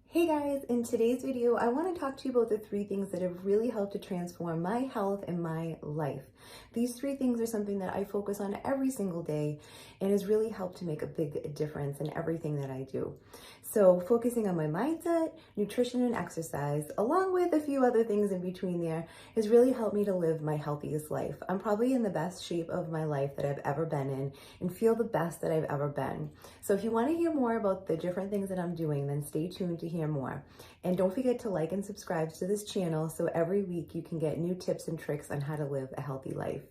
Hey guys, in today's video, I want to talk to you about the 3 things that have really helped to transform my health and my life. These 3 things are something that I focus on every single day and has really helped to make a big difference in everything that I do. So focusing on my mindset, nutrition, and exercise, along with a few other things in between there, has really helped me to live my healthiest life. I'm probably in the best shape of my life that I've ever been in and feel the best that I've ever been. So if you want to hear more about the different things that I'm doing, then stay tuned to hear more. And don't forget to like and subscribe to this channel so every week you can get new tips and tricks on how to live a healthy life.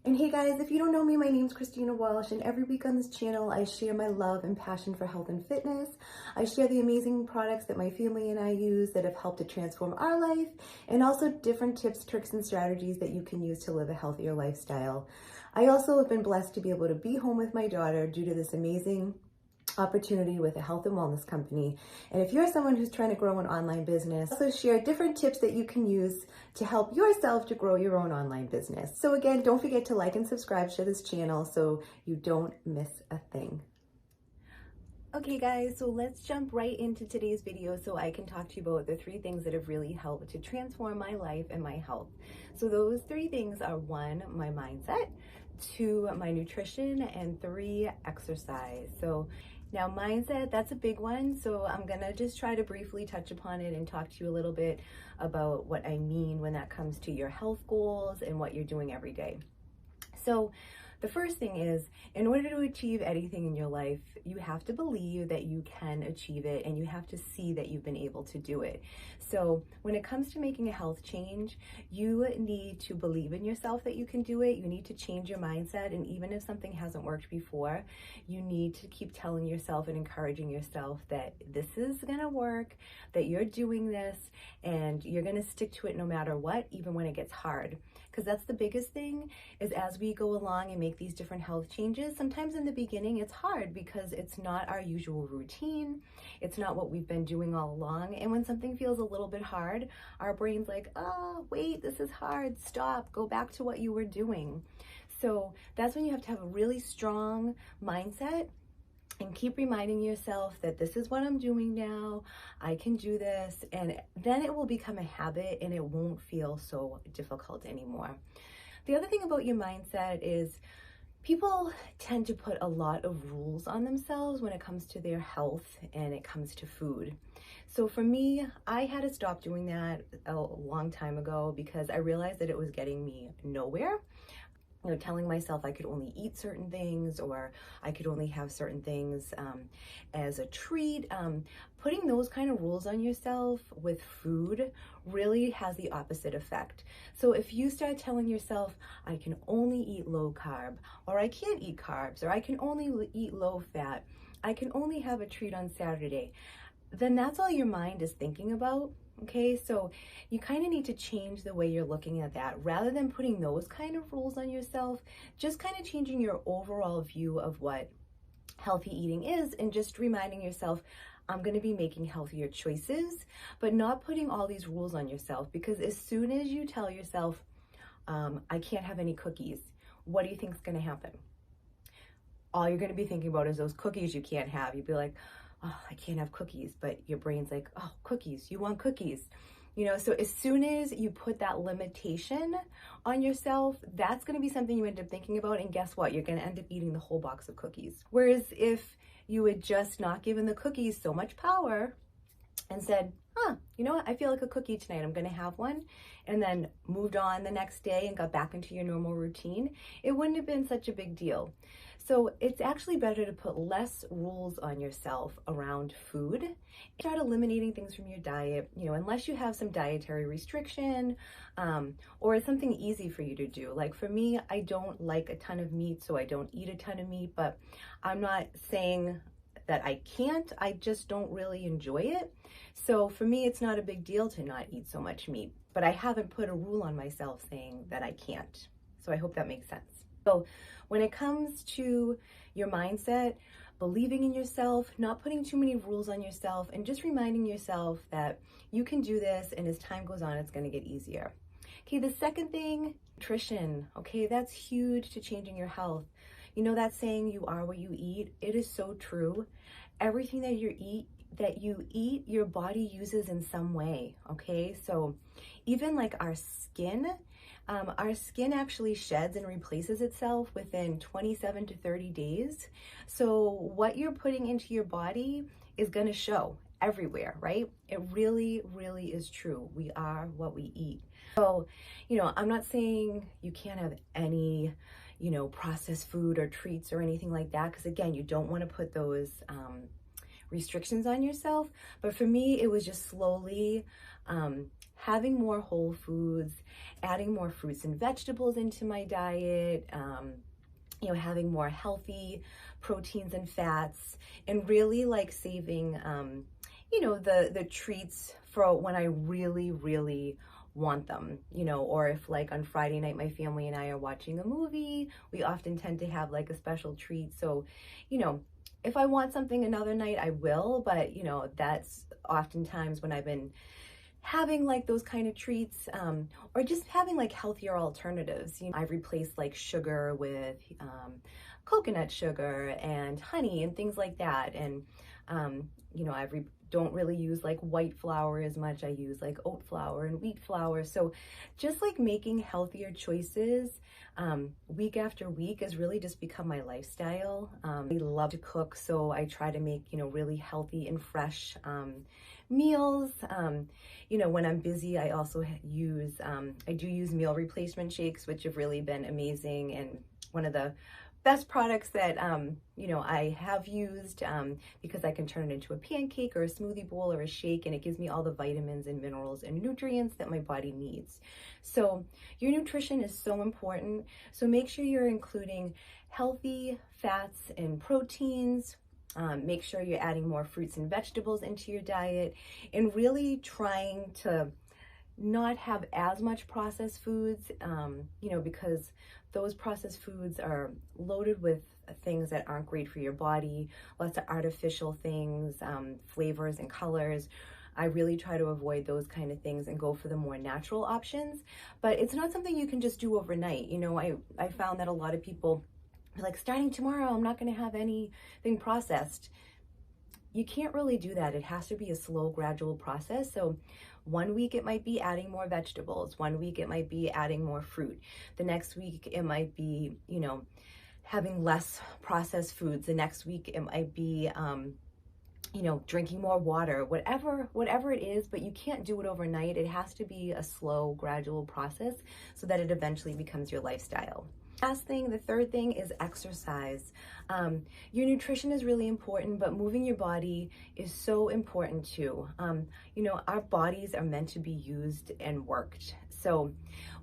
And hey guys, if you don't know me, my name's Christina Walsh, and every week on this channel, I share my love and passion for health and fitness. I share the amazing products that my family and I use that have helped to transform our life, and also different tips, tricks, and strategies that you can use to live a healthier lifestyle. I also have been blessed to be able to be home with my daughter due to this amazing opportunity with a health and wellness company. And if you're someone who's trying to grow an online business, also share different tips that you can use to help yourself to grow your own online business. So again, don't forget to like and subscribe to this channel so you don't miss a thing. Okay guys, so let's jump right into today's video so I can talk to you about the 3 things that have really helped to transform my life and my health. So those 3 things are 1, my mindset, 2, my nutrition, and 3, exercise. So now mindset, that's a big one. So I'm gonna just try to briefly touch upon it and talk to you a little bit about what I mean when that comes to your health goals and what you're doing every day. So the first thing is, in order to achieve anything in your life, you have to believe that you can achieve it and you have to see that you've been able to do it. So when it comes to making a health change, you need to believe in yourself that you can do it. You need to change your mindset. And even if something hasn't worked before, you need to keep telling yourself and encouraging yourself that this is going to work, that you're doing this, and you're going to stick to it no matter what, even when it gets hard. Because that's the biggest thing, is as we go along and make these different health changes, sometimes in the beginning it's hard because it's not our usual routine. It's not what we've been doing all along. And when something feels a little bit hard, our brain's like, oh, wait, this is hard. Stop. Go back to what you were doing. So that's when you have to have a really strong mindset and keep reminding yourself that this is what I'm doing now, I can do this, and then it will become a habit and it won't feel so difficult anymore. The other thing about your mindset is people tend to put a lot of rules on themselves when it comes to their health and it comes to food. So for me, I had to stop doing that a long time ago because I realized that it was getting me nowhere. You know, telling myself I could only eat certain things or I could only have certain things as a treat. Putting those kind of rules on yourself with food really has the opposite effect. So if you start telling yourself, I can only eat low carb, or I can't eat carbs, or I can only eat low fat, I can only have a treat on Saturday, then that's all your mind is thinking about. Okay, so you kind of need to change the way you're looking at that. Rather than putting those kind of rules on yourself, just kind of changing your overall view of what healthy eating is and just reminding yourself, I'm going to be making healthier choices, but not putting all these rules on yourself. Because as soon as you tell yourself, I can't have any cookies, what do you think is going to happen? All you're going to be thinking about is those cookies you can't have. You'd be like, oh, I can't have cookies, but your brain's like, oh, cookies, you want cookies. You know, so as soon as you put that limitation on yourself, that's going to be something you end up thinking about. And guess what? You're going to end up eating the whole box of cookies. Whereas if you had just not given the cookies so much power and said, you know what? I feel like a cookie tonight. I'm going to have one. And then moved on the next day and got back into your normal routine, it wouldn't have been such a big deal. So it's actually better to put less rules on yourself around food. Start eliminating things from your diet, you know, unless you have some dietary restriction or it's something easy for you to do. Like for me, I don't like a ton of meat, so I don't eat a ton of meat, but I'm not saying that I can't, I just don't really enjoy it. So for me, it's not a big deal to not eat so much meat, but I haven't put a rule on myself saying that I can't. So I hope that makes sense. So when it comes to your mindset, believing in yourself, not putting too many rules on yourself, and just reminding yourself that you can do this, and as time goes on, it's going to get easier. Okay, the second thing, nutrition. Okay, that's huge to changing your health. You know that saying, you are what you eat? It is so true. Everything that you eat, your body uses in some way, okay? So even like our skin actually sheds and replaces itself within 27 to 30 days. So what you're putting into your body is gonna show everywhere, right? It really, really is true. We are what we eat. So, I'm not saying you can't have any, processed food or treats or anything like that, because again, you don't want to put those restrictions on yourself. But for me, it was just slowly having more whole foods, adding more fruits and vegetables into my diet, having more healthy proteins and fats, and really like saving, the treats for when I really, really want them, or if like on Friday night, my family and I are watching a movie, we often tend to have like a special treat. So, if I want something another night, I will, but that's oftentimes when I've been having like those kind of treats, or just having like healthier alternatives. I've replaced like sugar with coconut sugar and honey and things like that. And, don't really use like white flour as much. I use like oat flour and wheat flour. So just like making healthier choices week after week has really just become my lifestyle. I love to cook, so I try to make, really healthy and fresh meals. When I'm busy, I also use, I do use meal replacement shakes, which have really been amazing, and one of the best products that, I have used, because I can turn it into a pancake or a smoothie bowl or a shake, and it gives me all the vitamins and minerals and nutrients that my body needs. So your nutrition is so important. So make sure you're including healthy fats and proteins. Make sure you're adding more fruits and vegetables into your diet, and really trying to not have as much processed foods, because those processed foods are loaded with things that aren't great for your body, lots of artificial things, flavors and colors. I really try to avoid those kind of things and go for the more natural options, but it's not something you can just do overnight. I found that a lot of people are like, starting tomorrow, I'm not going to have anything processed. You can't really do that. It has to be a slow, gradual process. So 1 week it might be adding more vegetables. 1 week it might be adding more fruit. The next week it might be, having less processed foods. The next week it might be, drinking more water, whatever it is, but you can't do it overnight. It has to be a slow, gradual process so that it eventually becomes your lifestyle. Last thing, the third thing is exercise. Your nutrition is really important, but moving your body is so important too. Our bodies are meant to be used and worked. So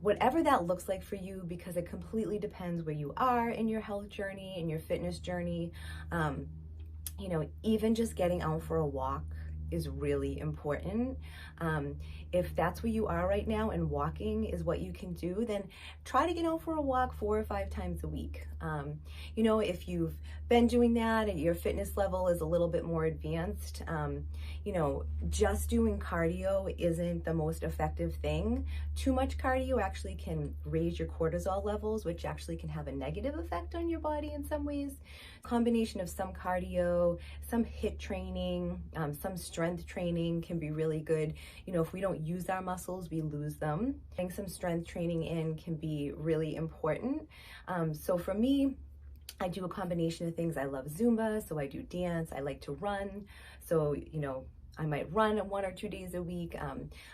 whatever that looks like for you, because it completely depends where you are in your health journey, in your fitness journey, even just getting out for a walk is really important. If that's where you are right now and walking is what you can do, then try to get out for a walk 4 or 5 times a week. If you've been doing that and your fitness level is a little bit more advanced, just doing cardio isn't the most effective thing. Too much cardio actually can raise your cortisol levels, which actually can have a negative effect on your body in some ways. Combination of some cardio, some HIIT training, some strength training can be really good. If we don't use our muscles, we lose them. Getting some strength training in can be really important. So for me, I do a combination of things. I love Zumba, so I do dance. I like to run. So, I might run 1 or 2 days a week.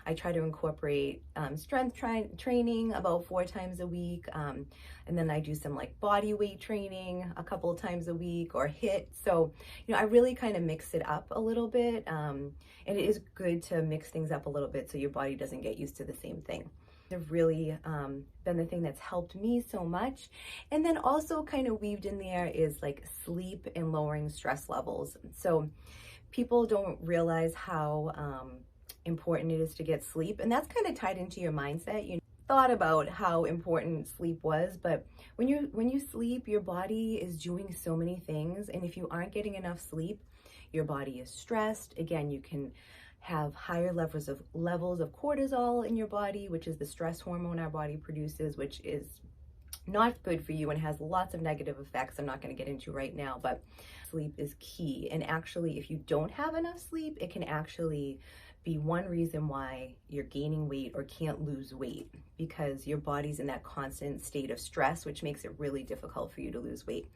I try to incorporate strength training about 4 times a week. And then I do some like body weight training a couple of times a week, or HIIT. So, I really kind of mix it up a little bit. And it is good to mix things up a little bit so your body doesn't get used to the same thing. Have really been the thing that's helped me so much. And then also kind of weaved in there is like sleep and lowering stress levels. So people don't realize how important it is to get sleep, and that's kind of tied into your mindset. thought about how important sleep was, but when you sleep, your body is doing so many things, and if you aren't getting enough sleep, your body is stressed. Again, you can have higher levels of cortisol in your body, which is the stress hormone our body produces, which is not good for you and has lots of negative effects I'm not going to get into right now, but sleep is key. And actually, if you don't have enough sleep, it can actually be one reason why you're gaining weight or can't lose weight, because your body's in that constant state of stress, which makes it really difficult for you to lose weight.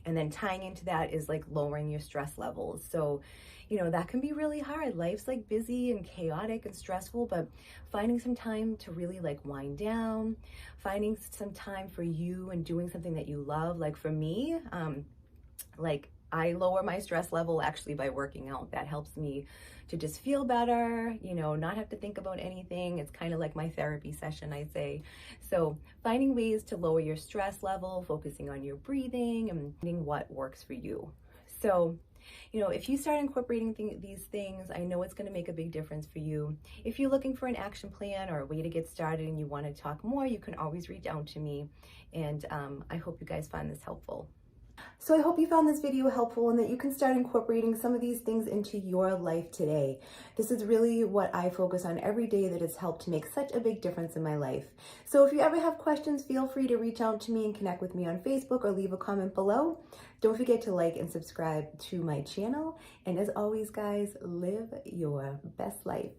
And then tying into that is like lowering your stress levels. So, you know, that can be really hard. Life's like busy and chaotic and stressful, but finding some time to really like wind down, finding some time for you and doing something that you love. Like for me, like I lower my stress level actually by working out. That helps me to just feel better, you know, not have to think about anything. It's kind of like my therapy session, I say. So finding ways to lower your stress level, focusing on your breathing and finding what works for you. So, you know, if you start incorporating these things, I know it's going to make a big difference for you. If you're looking for an action plan or a way to get started and you want to talk more, you can always reach out to me. And I hope you guys find this helpful. So I hope you found this video helpful and that you can start incorporating some of these things into your life today. This is really what I focus on every day that has helped to make such a big difference in my life. So if you ever have questions, feel free to reach out to me and connect with me on Facebook or leave a comment below. Don't forget to like and subscribe to my channel. And as always, guys, live your best life.